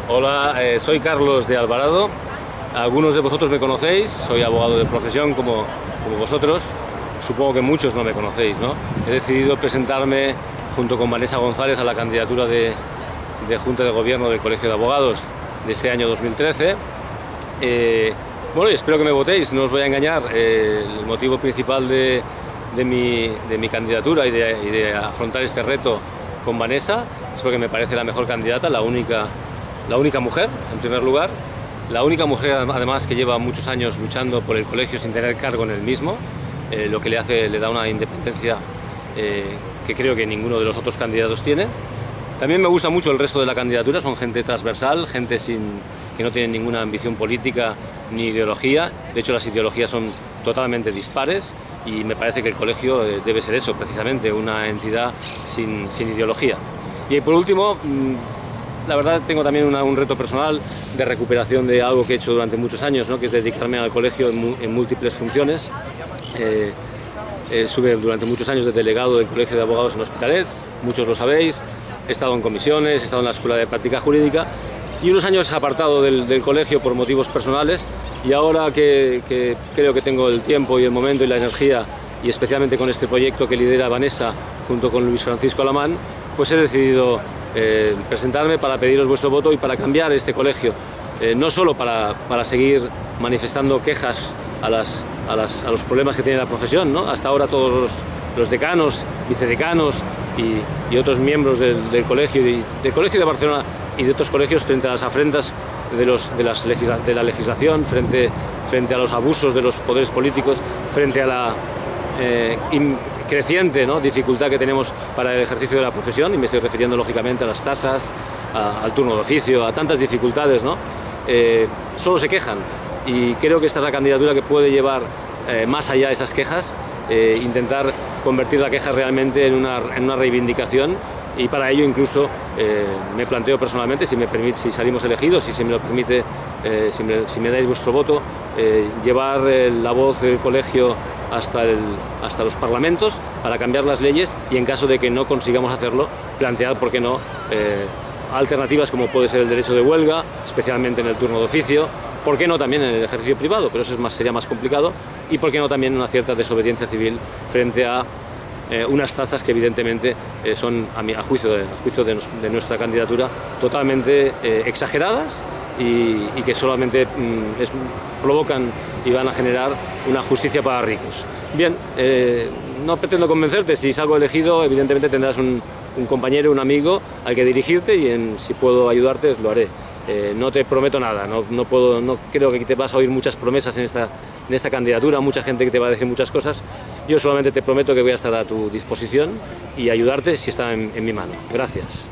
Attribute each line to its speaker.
Speaker 1: Hola, soy Carlos de Alvarado. Algunos de vosotros me conocéis, soy abogado de profesión como vosotros. Supongo que muchos no me conocéis, ¿no? He decidido presentarme junto con Vanessa González a la candidatura de Junta de Gobierno del Colegio de Abogados de este año 2013. Bueno, y espero que me votéis, no os voy a engañar. El motivo principal de mi candidatura y de afrontar este reto con Vanessa es porque me parece la mejor candidata, la única mujer, en primer lugar, la única mujer además que lleva muchos años luchando por el colegio sin tener cargo en el mismo, lo que le da una independencia que creo que ninguno de los otros candidatos tiene. También me gusta mucho el resto de la candidatura, son gente transversal, gente que no tiene ninguna ambición política ni ideología. De hecho, las ideologías son totalmente dispares y me parece que el colegio debe ser eso, precisamente, una entidad sin ideología. Y por último, la verdad tengo también un reto personal de recuperación de algo que he hecho durante muchos años, ¿no? Que es dedicarme al colegio en múltiples funciones. Estuve durante muchos años de delegado del Colegio de Abogados en Hospitalet, muchos lo sabéis. He estado en comisiones, he estado en la Escuela de Práctica Jurídica y unos años apartado del colegio por motivos personales, y ahora que creo que tengo el tiempo y el momento y la energía, y especialmente con este proyecto que lidera Vanessa junto con Luis Francisco Alamán, pues he decidido presentarme para pediros vuestro voto y para cambiar este colegio, no solo para seguir manifestando quejas a los problemas que tiene la profesión, ¿no? Hasta ahora todos los decanos, vicedecanos y otros miembros del colegio de Barcelona y de otros colegios frente a las afrentas de la legislación, frente a los abusos de los poderes políticos, frente a la creciente, ¿no?, dificultad que tenemos para el ejercicio de la profesión, y me estoy refiriendo lógicamente a las tasas, al turno de oficio, a tantas dificultades, ¿no? Solo se quejan, y creo que esta es la candidatura que puede llevar más allá de esas quejas, intentar convertir la queja realmente en una reivindicación, y para ello incluso me planteo personalmente, si salimos elegidos y si me lo permite, si me dais vuestro voto, llevar la voz del colegio hasta los parlamentos para cambiar las leyes, y en caso de que no consigamos hacerlo, plantear, ¿por qué no?, alternativas como puede ser el derecho de huelga, especialmente en el turno de oficio, ¿por qué no también en el ejercicio privado? Pero eso sería más complicado, y ¿por qué no también una cierta desobediencia civil frente a unas tasas que evidentemente son, a juicio de nuestra candidatura, totalmente exageradas y que solamente provocan y van a generar una justicia para ricos? Bien, no pretendo convencerte. Si salgo elegido, evidentemente tendrás un compañero, un amigo al que dirigirte, y si puedo ayudarte lo haré. No te prometo nada, no creo que te vas a oír muchas promesas en esta candidatura, mucha gente que te va a decir muchas cosas. Yo solamente te prometo que voy a estar a tu disposición y ayudarte si está en mi mano. Gracias.